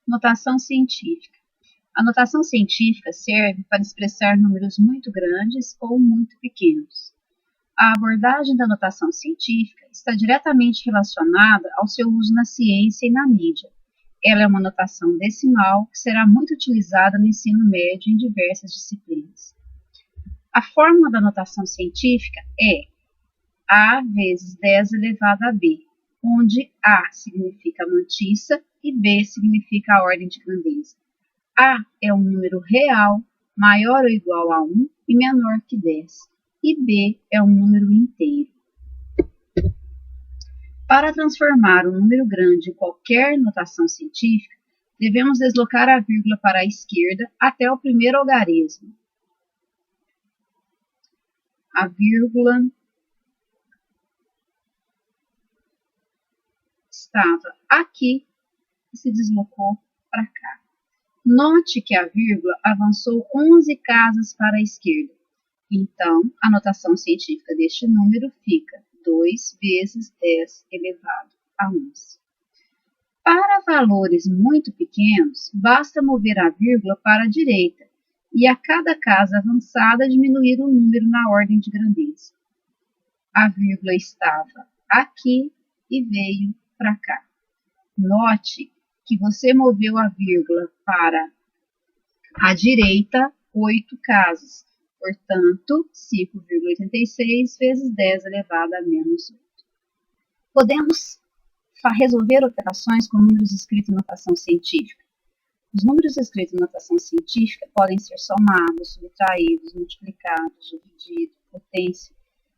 Notação científica. A notação científica serve para expressar números muito grandes ou muito pequenos. A abordagem da notação científica está diretamente relacionada ao seu uso na ciência e na mídia. Ela é uma notação decimal que será muito utilizada no ensino médio em diversas disciplinas. A fórmula da notação científica é A vezes 10 elevado a B, onde A significa mantissa e B significa a ordem de grandeza. A é um número real maior ou igual a 1 e menor que 10, e B é um número inteiro. Para transformar um número grande em qualquer notação científica, devemos deslocar a vírgula para a esquerda até o primeiro algarismo. A vírgula estava aqui e se deslocou para cá. Note que a vírgula avançou 11 casas para a esquerda. Então, a notação científica deste número fica 2 vezes 10 elevado a 11. Para valores muito pequenos, basta mover a vírgula para a direita e a cada casa avançada diminuir o número na ordem de grandeza. A vírgula estava aqui e veio para cá. Note que você moveu a vírgula para a direita 8 casas, portanto, 5,86 vezes 10 elevado a menos 8. Podemos resolver operações com números escritos em notação científica. Os números escritos em notação científica podem ser somados, subtraídos, multiplicados, divididos, potência,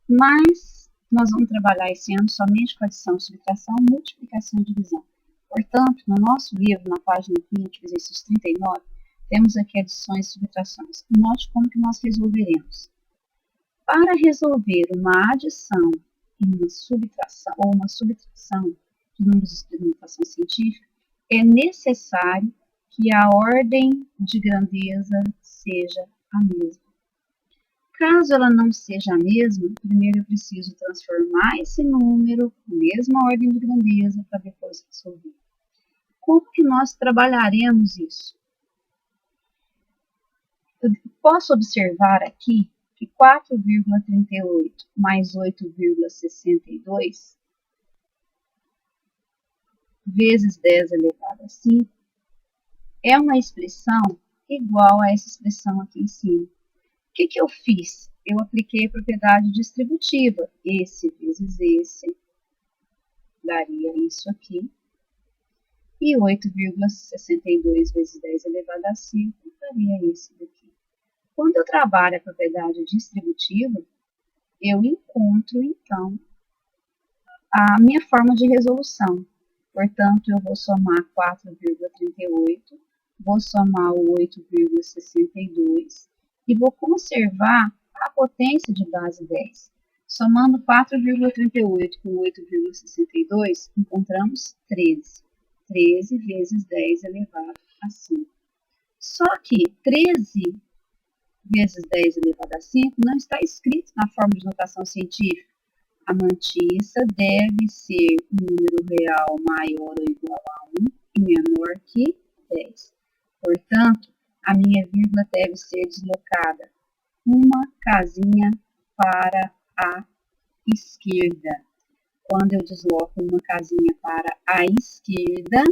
mas nós vamos trabalhar esse ano somente com adição, subtração, multiplicação e divisão. Portanto, no nosso livro, na página 20, exercício 39, temos aqui adições e subtrações. Note como que nós resolveremos. Para resolver uma adição e uma subtração, ou uma subtração de números escritos em notação científica, é necessário que a ordem de grandeza seja a mesma. Caso ela não seja a mesma, primeiro eu preciso transformar esse número na mesma ordem de grandeza para depois resolver. Como que nós trabalharemos isso? Eu posso observar aqui que 4,38 mais 8,62 vezes 10 elevado a 5 é uma expressão igual a essa expressão aqui em cima. O que eu fiz? Eu apliquei a propriedade distributiva. Esse vezes esse daria isso aqui. E 8,62 vezes 10 elevado a 5 daria esse daqui. Quando eu trabalho a propriedade distributiva, eu encontro, então, a minha forma de resolução. Portanto, eu vou somar 4,38, vou somar o 8,62 e vou conservar a potência de base 10. Somando 4,38 com 8,62, encontramos 13. 13 vezes 10 elevado a 5. Só que 13 vezes 10 elevado a 5 não está escrito na forma de notação científica. A mantissa deve ser um número real maior ou igual a 1 e menor que 10. Portanto, a minha vírgula deve ser deslocada uma casinha para a esquerda. Quando eu desloco uma casinha para a esquerda,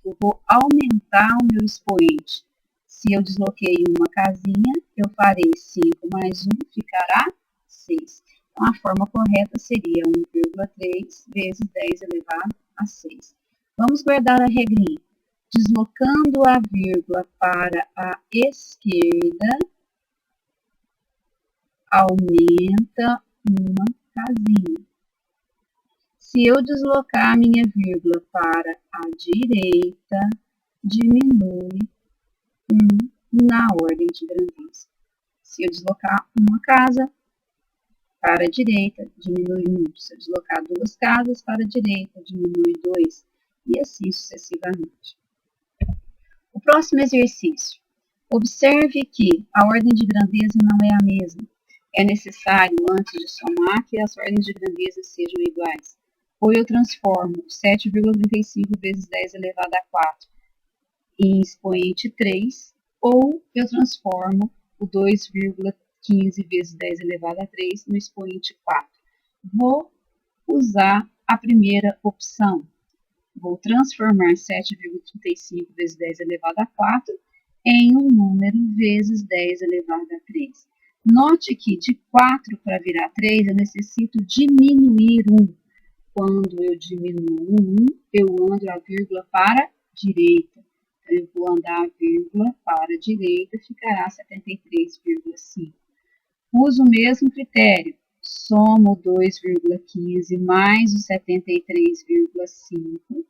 eu vou aumentar o meu expoente. Se eu desloquei uma casinha, eu farei 5 mais 1, ficará 6. Então, a forma correta seria 1,3 vezes 10 elevado a 6. Vamos guardar a regrinha. Deslocando a vírgula para a esquerda, aumenta uma casinha. Se eu deslocar a minha vírgula para a direita, diminui 1 na ordem de grandeza. Se eu deslocar uma casa para a direita, diminui 1. Se eu deslocar 2 casas para a direita, diminui 2. E assim sucessivamente. O próximo exercício. Observe que a ordem de grandeza não é a mesma. É necessário, antes de somar, que as ordens de grandeza sejam iguais. Ou eu transformo 7,35 vezes 10 elevado a 4 em expoente 3, ou eu transformo o 2,15 vezes 10 elevado a 3 no expoente 4. Vou usar a primeira opção. Vou transformar 7,35 vezes 10 elevado a 4 em um número vezes 10 elevado a 3. Note que de 4 para virar 3, eu necessito diminuir 1. Quando eu diminuo 1, eu ando a vírgula para a direita. Então, eu vou andar a vírgula para a direita, ficará 73,5. Uso o mesmo critério. Somo 2,15 mais o 73,5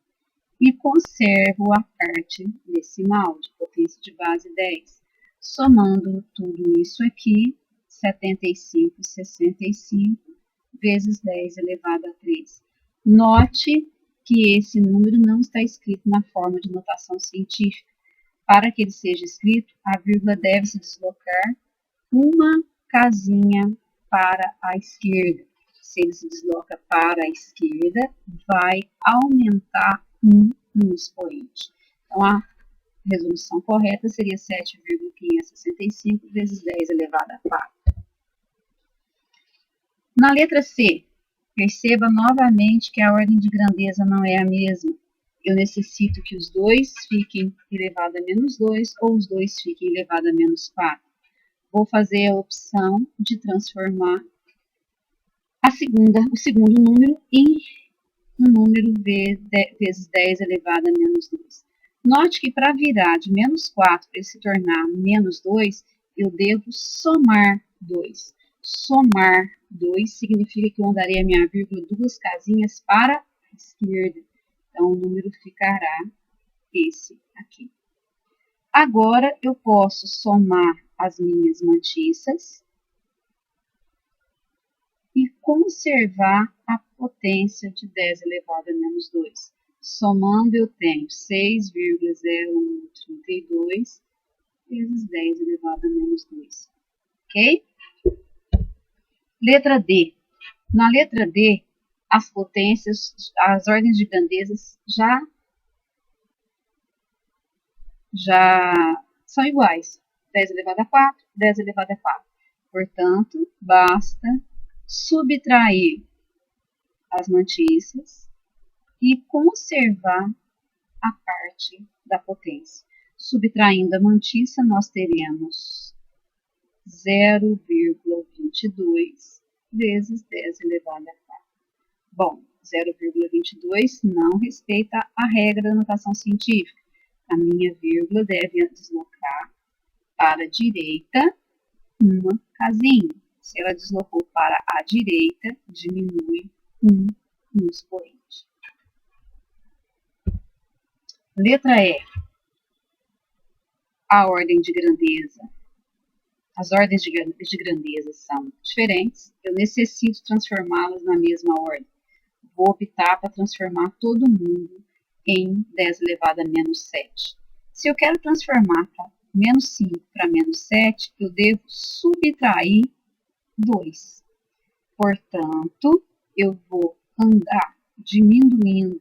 e conservo a parte decimal de potência de base 10. Somando tudo isso aqui, 75,65 vezes 10 elevado a 3. Note que esse número não está escrito na forma de notação científica. Para que ele seja escrito, a vírgula deve se deslocar uma casinha para a esquerda. Se ele se desloca para a esquerda, vai aumentar 1 no expoente. Então, a resolução correta seria 7,565 vezes 10 elevado a 4. Na letra C, perceba novamente que a ordem de grandeza não é a mesma. Eu necessito que os dois fiquem elevado a menos 2 ou os dois fiquem elevado a menos 4. Vou fazer a opção de transformar o segundo número em um número vezes 10 elevado a menos 2. Note que para virar de menos 4 para ele se tornar menos 2, eu devo somar 2. Somar 2 significa que eu andarei a minha vírgula 2 casinhas para a esquerda. Então, o número ficará esse aqui. Agora, eu posso somar as minhas mantiças e conservar a potência de 10 elevado a menos 2. Somando, eu tenho 6,0132 vezes 10 elevado a menos 2. Ok? Letra D. Na letra D, as potências, as ordens de grandezas já são iguais. 10 elevado a 4, 10 elevado a 4. Portanto, basta subtrair as mantiças e conservar a parte da potência. Subtraindo a mantiça, nós teremos 0,22 vezes 10 elevado a 4. Bom, 0,22 não respeita a regra da notação científica. A minha vírgula deve deslocar para a direita uma casinha. Se ela deslocou para a direita, diminui 1 no expoente. Letra E. A ordem de grandeza. As ordens de grandeza são diferentes. Eu necessito transformá-las na mesma ordem. Vou optar para transformar todo mundo em 10 elevado a menos 7. Se eu quero transformar menos 5 para menos 7, eu devo subtrair 2. Portanto, eu vou andar diminuindo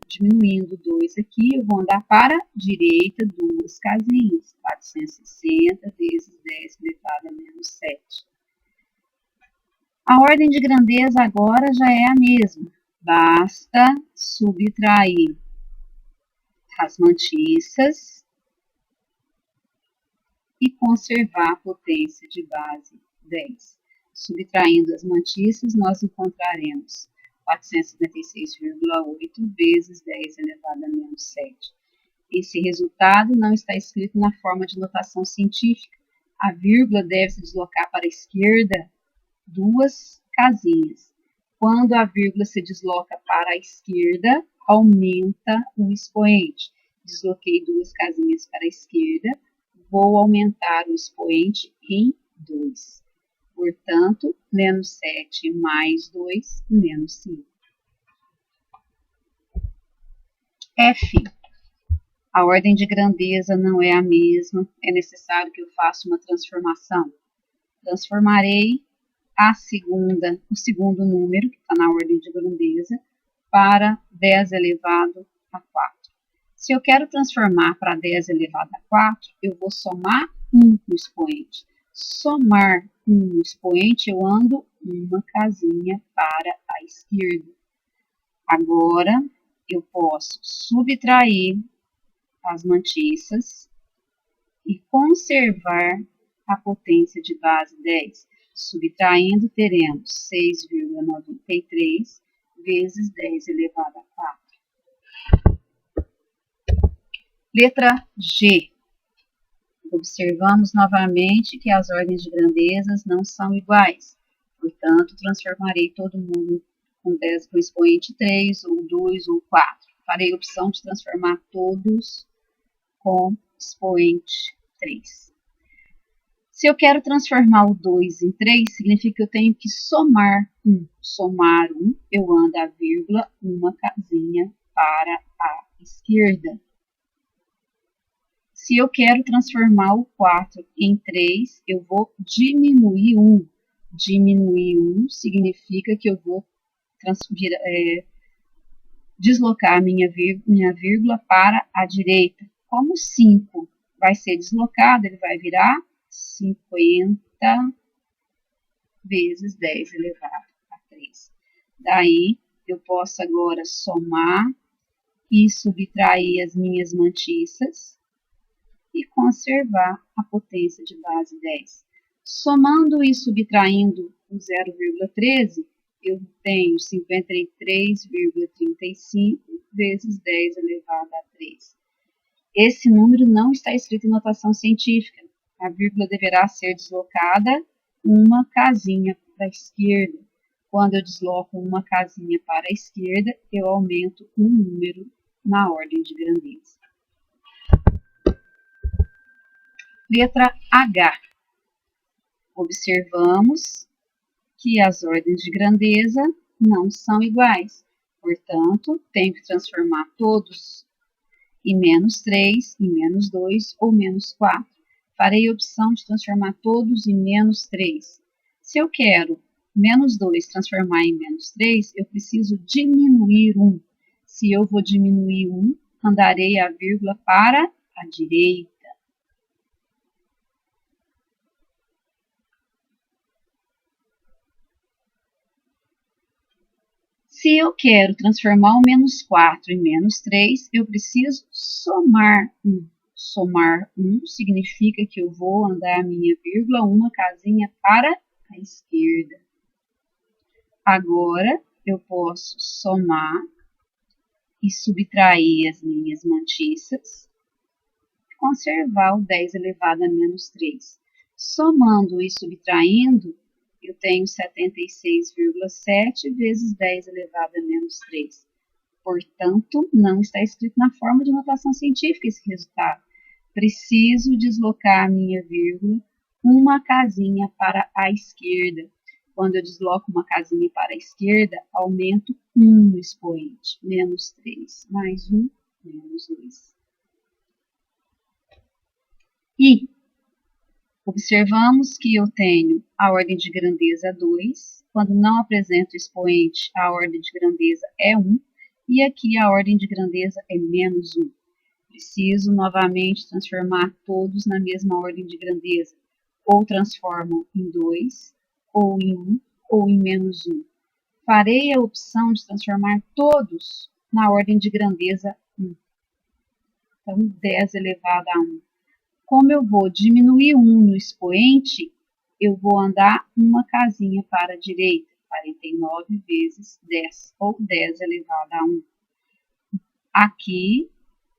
2 aqui, eu vou andar para a direita 2 casinhas, 460 vezes 10 elevado a menos 7. A ordem de grandeza agora já é a mesma, basta subtrair as mantiças e conservar a potência de base 10. Subtraindo as mantiças, nós encontraremos 456,8 vezes 10 elevado a menos 7. Esse resultado não está escrito na forma de notação científica. A vírgula deve se deslocar para a esquerda 2 casinhas. Quando a vírgula se desloca para a esquerda, aumenta o expoente. Desloquei 2 casinhas para a esquerda, vou aumentar o expoente em 2. Portanto, menos 7 mais 2, menos 5. F. A ordem de grandeza não é a mesma, é necessário que eu faça uma transformação. Transformarei o segundo número, que está na ordem de grandeza, para 10 elevado a 4. Se eu quero transformar para 10 elevado a 4, eu vou somar 1 no expoente. Somar 1 no expoente, eu ando uma casinha para a esquerda. Agora, eu posso subtrair as mantiças e conservar a potência de base 10. Subtraindo, teremos 6,93 vezes 10 elevado a 4. Letra G. Observamos novamente que as ordens de grandezas não são iguais. Portanto, transformarei todo mundo com expoente 3, ou 2, ou 4. Farei a opção de transformar todos com expoente 3. Se eu quero transformar o 2 em 3, significa que eu tenho que somar 1. Somar 1, eu ando a vírgula, uma casinha para a esquerda. Se eu quero transformar o 4 em 3, eu vou diminuir 1. Diminuir 1 significa que eu vou deslocar minha vírgula para a direita. Como 5 vai ser deslocado, ele vai virar 50 vezes 10 elevado a 3. Daí, eu posso agora somar e subtrair as minhas mantiças e conservar a potência de base 10. Somando e subtraindo o 0,13, eu tenho 53,35 vezes 10 elevado a 3. Esse número não está escrito em notação científica. A vírgula deverá ser deslocada uma casinha para a esquerda. Quando eu desloco uma casinha para a esquerda, eu aumento um número na ordem de grandeza. Letra H. Observamos que as ordens de grandeza não são iguais. Portanto, tenho que transformar todos em menos 3, em menos 2 ou menos 4. Farei a opção de transformar todos em menos 3. Se eu quero menos 2 transformar em menos 3, eu preciso diminuir 1. Se eu vou diminuir 1, andarei a vírgula para a direita. Se eu quero transformar o menos 4 em menos 3, eu preciso somar 1. Somar 1 significa que eu vou andar a minha vírgula uma casinha para a esquerda. Agora, eu posso somar e subtrair as minhas mantiças e conservar o 10 elevado a menos 3. Somando e subtraindo, eu tenho 76,7 vezes 10 elevado a menos 3. Portanto, não está escrito na forma de notação científica esse resultado. Preciso deslocar a minha vírgula uma casinha para a esquerda. Quando eu desloco uma casinha para a esquerda, aumento 1 no expoente. Menos 3, mais 1, menos 2. E observamos que eu tenho a ordem de grandeza 2, quando não apresento expoente, a ordem de grandeza é 1, e aqui a ordem de grandeza é menos 1. Preciso novamente transformar todos na mesma ordem de grandeza, ou transformo em 2, ou em 1, ou em menos 1. Farei a opção de transformar todos na ordem de grandeza 1. Então, 10 elevado a 1. Como eu vou diminuir 1 no expoente, eu vou andar uma casinha para a direita, 49 vezes 10, ou 10 elevado a 1. Aqui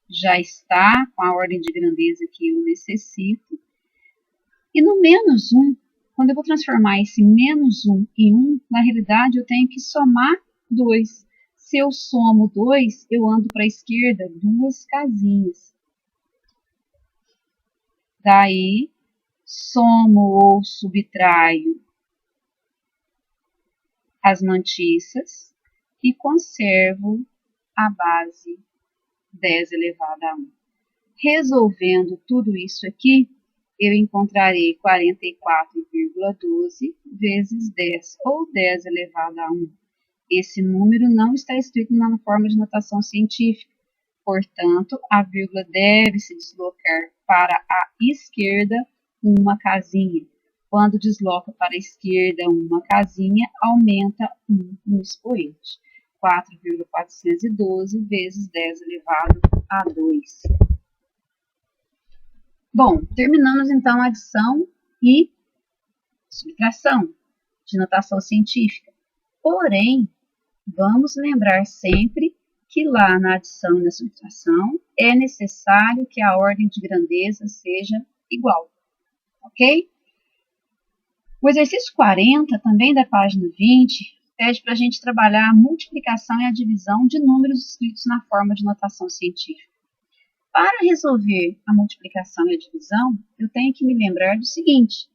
já está com a ordem de grandeza que eu necessito. E no menos 1, quando eu vou transformar esse menos 1 em 1, na realidade eu tenho que somar 2. Se eu somo 2, eu ando para a esquerda 2 casinhas. Daí, somo ou subtraio as mantiças e conservo a base 10 elevado a 1. Resolvendo tudo isso aqui, eu encontrarei 44,12 vezes 10, ou 10 elevado a 1. Esse número não está escrito na forma de notação científica, Portanto, a vírgula deve se deslocar para a esquerda uma casinha. Quando desloca para a esquerda uma casinha, aumenta 1 no expoente. 4,412 vezes 10 elevado a 2. Bom, terminamos então a adição e subtração de notação científica. Porém, vamos lembrar sempre que lá na adição e na subtração é necessário que a ordem de grandeza seja igual, ok? O exercício 40, também da página 20, pede para a gente trabalhar a multiplicação e a divisão de números escritos na forma de notação científica. Para resolver a multiplicação e a divisão, eu tenho que me lembrar do seguinte: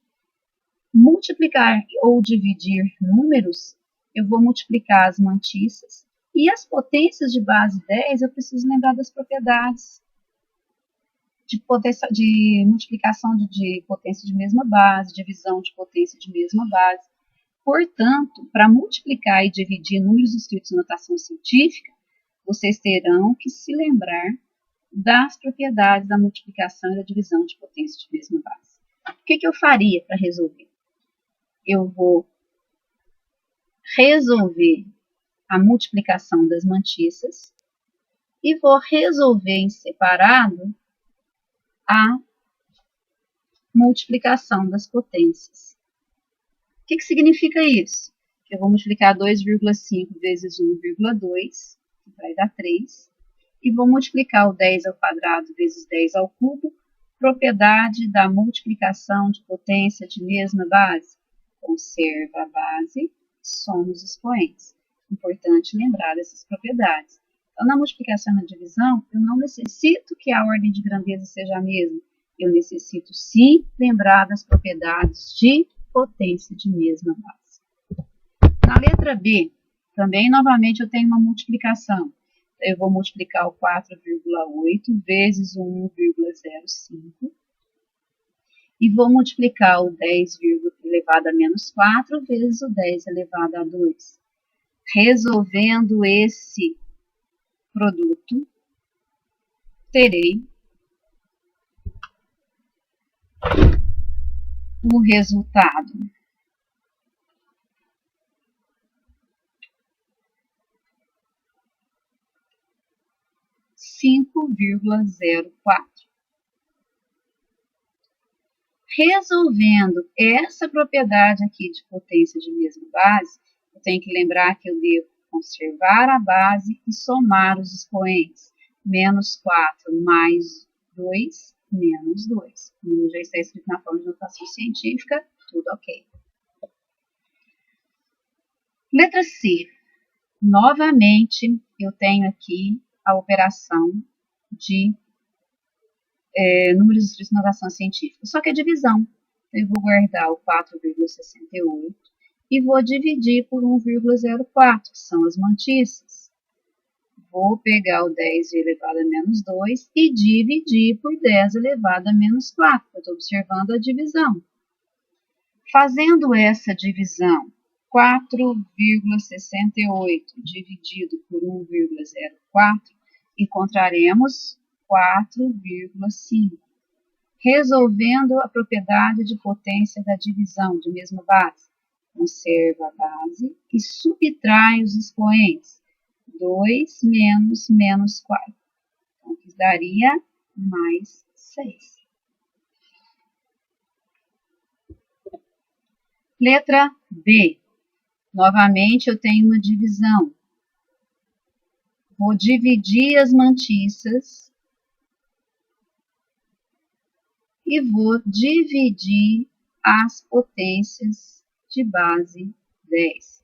multiplicar ou dividir números, eu vou multiplicar as mantiças, e as potências de base 10, eu preciso lembrar das propriedades de multiplicação de potência de mesma base, divisão de potência de mesma base. Portanto, para multiplicar e dividir números escritos em notação científica, vocês terão que se lembrar das propriedades da multiplicação e da divisão de potência de mesma base. O que eu faria para resolver? Eu vou resolver a multiplicação das mantiças e vou resolver em separado a multiplicação das potências. O que significa isso? Eu vou multiplicar 2,5 vezes 1,2, que vai dar 3, e vou multiplicar o 10 ao quadrado vezes 10 ao cubo, propriedade da multiplicação de potência de mesma base. Conserva a base, soma os expoentes. Importante lembrar dessas propriedades. Então, na multiplicação e na divisão, eu não necessito que a ordem de grandeza seja a mesma. Eu necessito, sim, lembrar das propriedades de potência de mesma base. Na letra B, também, novamente, eu tenho uma multiplicação. Eu vou multiplicar o 4,8 vezes o 1,05 e vou multiplicar o 10 elevado a menos 4 vezes o 10 elevado a 2. Resolvendo esse produto, terei o resultado. (5,04). Resolvendo essa propriedade aqui de potência de mesma base, eu tenho que lembrar que eu devo conservar a base e somar os expoentes. Menos 4 mais 2, menos 2. Como já está escrito na forma de notação científica, tudo ok. Letra C. Novamente, eu tenho aqui a operação de números escritos em notação científica, só que é divisão. Eu vou guardar o 4,68 e vou dividir por 1,04, que são as mantiças. Vou pegar o 10 elevado a menos 2 e dividir por 10 elevado a menos 4. Eu estou observando a divisão. Fazendo essa divisão, 4,68 dividido por 1,04, encontraremos 4,5. Resolvendo a propriedade de potência da divisão de mesma base, conserva a base e subtrai os expoentes. 2 menos menos 4. Então, que daria mais 6. Letra B. Novamente, eu tenho uma divisão. Vou dividir as mantiças e vou dividir as potências de base 10.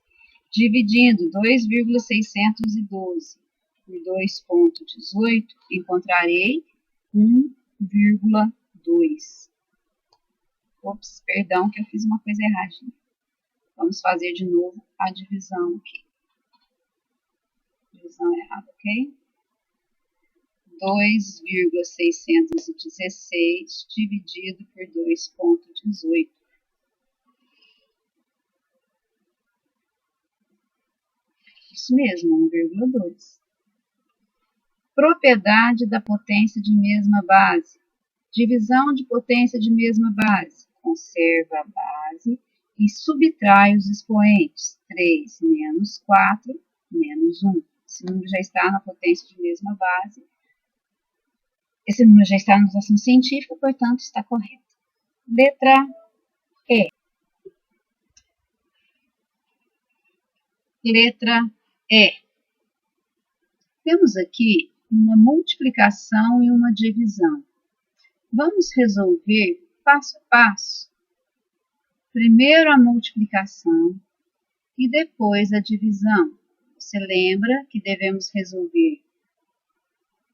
Dividindo 2,612 por 2,18, encontrarei 1,2. Ops, perdão que eu fiz uma coisa erradinha. Vamos fazer de novo a divisão aqui. Divisão errada, ok? 2,616 dividido por 2,18. Isso mesmo, 1,2. Propriedade da potência de mesma base. Divisão de potência de mesma base. Conserva a base e subtrai os expoentes. 3 menos 4 menos 1. Esse número já está na potência de mesma base. Esse número já está na notação científica, portanto, está correto. Letra E. Letra E. Temos aqui uma multiplicação e uma divisão. Vamos resolver passo a passo. Primeiro a multiplicação e depois a divisão. Você lembra que devemos resolver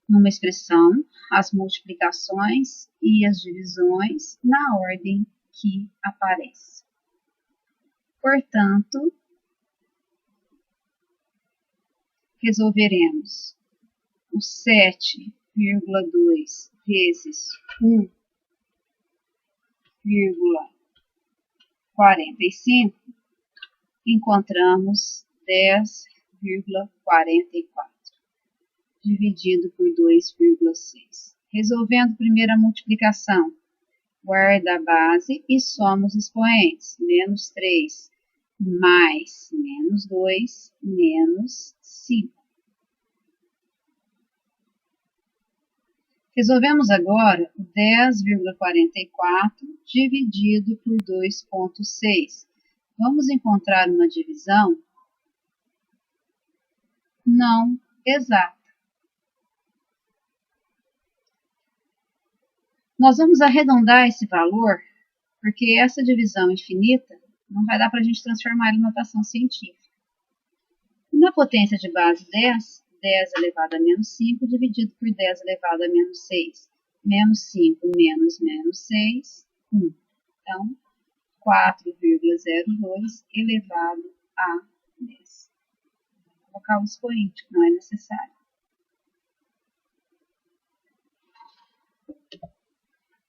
numa expressão as multiplicações e as divisões na ordem que aparece. Portanto, resolveremos o 7,2 vezes 1,45, encontramos 10,44, dividido por 2,6. Resolvendo primeiro a multiplicação, guarda a base e soma os expoentes. Menos 3 mais menos 2 menos 5. Resolvemos agora o 10,44 dividido por 2,6. Vamos encontrar uma divisão não exata. Nós vamos arredondar esse valor, porque essa divisão infinita não vai dar para a gente transformar em notação científica. Na potência de base 10, 10 elevado a menos 5 dividido por 10 elevado a menos 6. Menos 5 menos menos 6, 1. Então, 4,02 elevado a 10. Vou colocar o expoente, que não é necessário.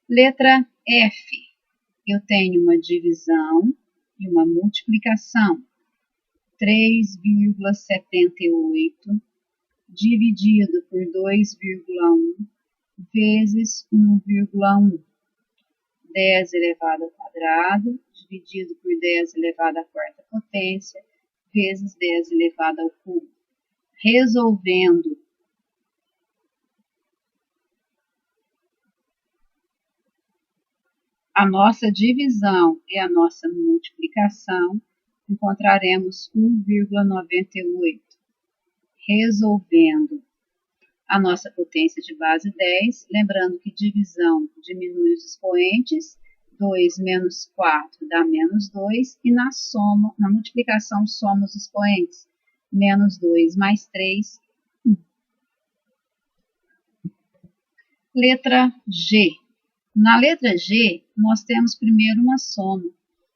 Letra F. Eu tenho uma divisão e uma multiplicação. 3,78 dividido por 2,1 vezes 1,1. 10 elevado ao quadrado dividido por 10 elevado à quarta potência vezes 10 elevado ao cubo. Resolvendo a nossa divisão e a nossa multiplicação, encontraremos 1,98. Resolvendo a nossa potência de base 10, lembrando que divisão diminui os expoentes, 2 menos 4 dá menos 2, e na multiplicação soma os expoentes, menos 2 mais 3, 1. Letra G. Na letra G, nós temos primeiro uma soma,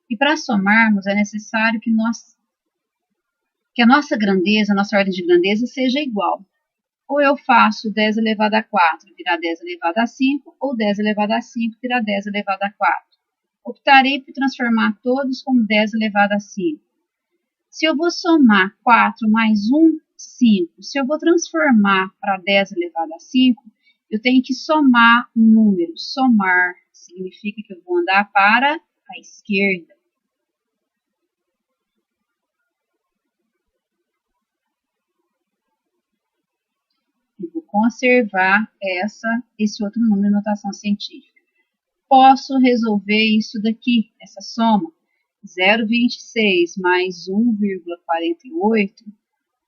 e para somarmos é necessário que a nossa grandeza, a nossa ordem de grandeza seja igual. Ou eu faço 10 elevado a 4 virar 10 elevado a 5, ou 10 elevado a 5 virar 10 elevado a 4. Optarei por transformar todos como 10 elevado a 5. Se eu vou somar 4 mais 1, 5. Se eu vou transformar para 10 elevado a 5, eu tenho que somar um número. Somar significa que eu vou andar para a esquerda. Eu vou conservar esse outro número em notação científica. Posso resolver isso daqui, essa soma. 0,26 mais 1,48,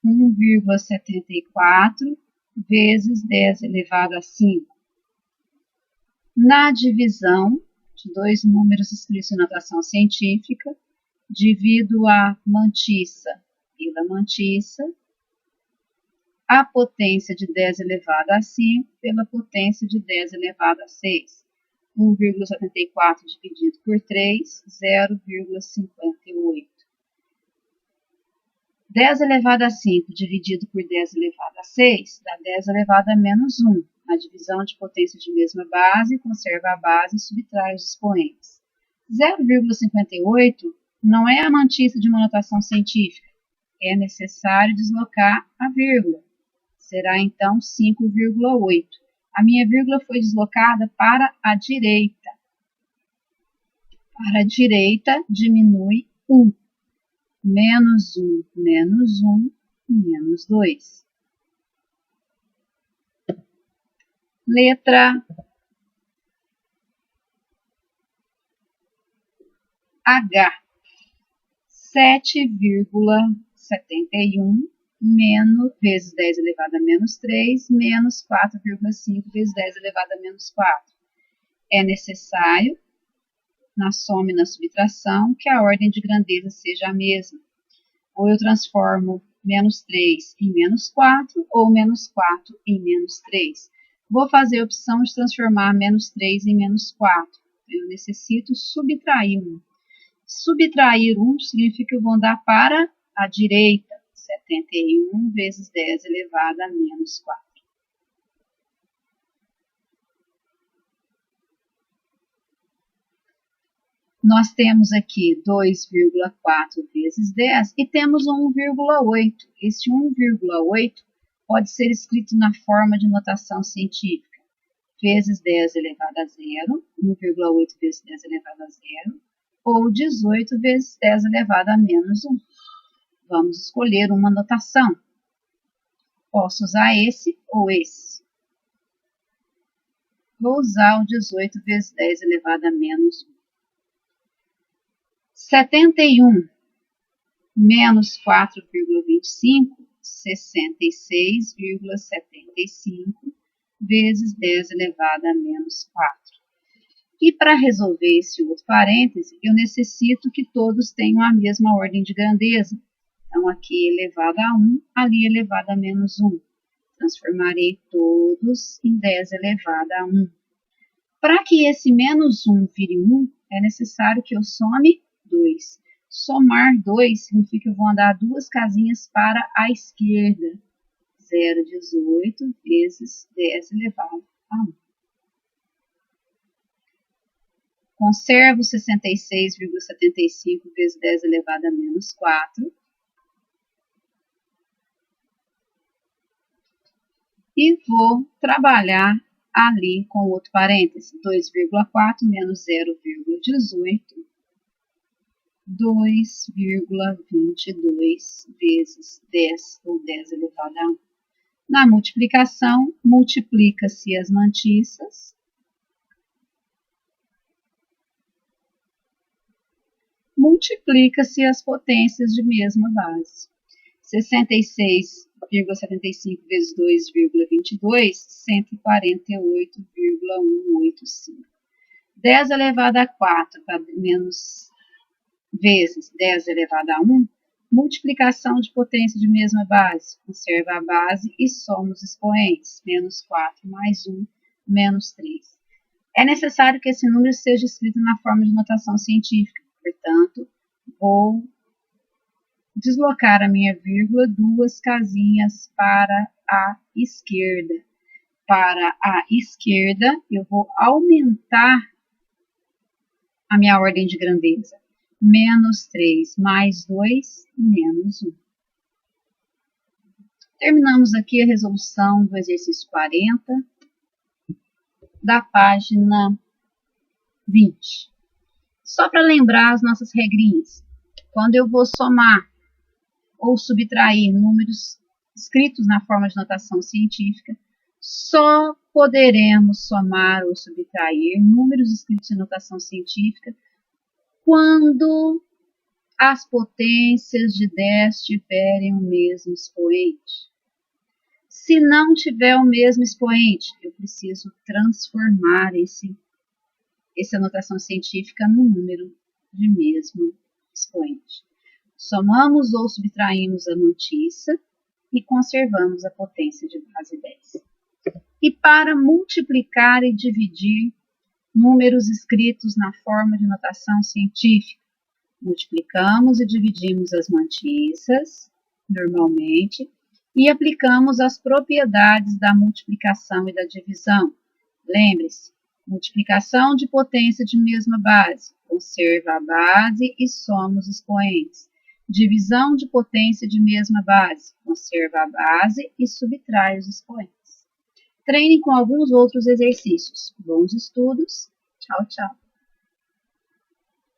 1,74 vezes 10 elevado a 5. Na divisão de dois números escritos em notação científica, divido a mantissa pela mantissa, a potência de 10 elevado a 5 pela potência de 10 elevado a 6. 1,74 dividido por 3, 0,58. 10 elevado a 5 dividido por 10 elevado a 6 dá 10 elevado a menos 1. Na divisão de potência de mesma base, conserva a base e subtrai os expoentes. 0,58 não é a mantissa de uma notação científica. É necessário deslocar a vírgula. será então 5,8. A minha vírgula foi deslocada para a direita. Para a direita, diminui 1. Menos 1, menos 1, menos 2. Letra H. 7,71 vezes 10 elevado a menos 3, menos 4,5 vezes 10 elevado a menos 4. É necessário, na soma e na subtração, que a ordem de grandeza seja a mesma. Ou eu transformo menos 3 em menos 4, ou menos 4 em menos 3. Vou fazer a opção de transformar menos 3 em menos 4. Eu necessito subtrair 1. Subtrair 1 significa que eu vou andar para a direita. 71 vezes 10 elevado a menos 4. Nós temos aqui 2,4 vezes 10 e temos 1,8. Este 1,8 pode ser escrito na forma de notação científica. Vezes 10 elevado a 0, 1,8 vezes 10 elevado a 0, ou 18 vezes 10 elevado a menos 1. Vamos escolher uma notação. Posso usar esse ou esse. Vou usar o 18 vezes 10 elevado a menos 1. 71 menos 4,25, 66,75 vezes 10 elevado a menos 4. E para resolver esse outro parêntese, eu necessito que todos tenham a mesma ordem de grandeza. Então, aqui elevado a 1, ali elevado a menos 1. Transformarei todos em 10 elevado a 1. Para que esse menos 1 vire 1, é necessário que eu some 2. Somar 2 significa que eu vou andar 2 casinhas para a esquerda. 0,18 vezes 10 elevado a 1. Conservo 66,75 vezes 10 elevado a menos 4. E vou trabalhar ali com outro parêntese. 2,4 menos 0,18. 2,22 vezes 10 ou 10 elevado a 1. Na multiplicação, multiplica-se as mantiças. Multiplica-se as potências de mesma base. 66,75 vezes 2,22, 148,185. 10 elevado a 4 menos vezes 10 elevado a 1, multiplicação de potência de mesma base. Conserva a base e soma os expoentes. Menos 4 mais 1, menos 3. É necessário que esse número seja escrito na forma de notação científica. Portanto, vou deslocar a minha vírgula 2 casinhas para a esquerda. Para a esquerda, eu vou aumentar a minha ordem de grandeza. Menos 3 mais 2, menos 1. Terminamos aqui a resolução do exercício 40, da página 20. Só para lembrar as nossas regrinhas. Quando eu vou somar ou subtrair números escritos na forma de notação científica, só poderemos somar ou subtrair números escritos em notação científica quando as potências de 10 tiverem o mesmo expoente. Se não tiver o mesmo expoente, eu preciso transformar essa notação científica num número de mesmo expoente. Somamos ou subtraímos a mantiça e conservamos a potência de base 10. E para multiplicar e dividir números escritos na forma de notação científica, multiplicamos e dividimos as mantiças, normalmente, e aplicamos as propriedades da multiplicação e da divisão. Lembre-se, multiplicação de potência de mesma base, conserva a base e soma os expoentes. Divisão de potência de mesma base. Conserva a base e subtrai os expoentes. Treine com alguns outros exercícios. Bons estudos. Tchau, tchau.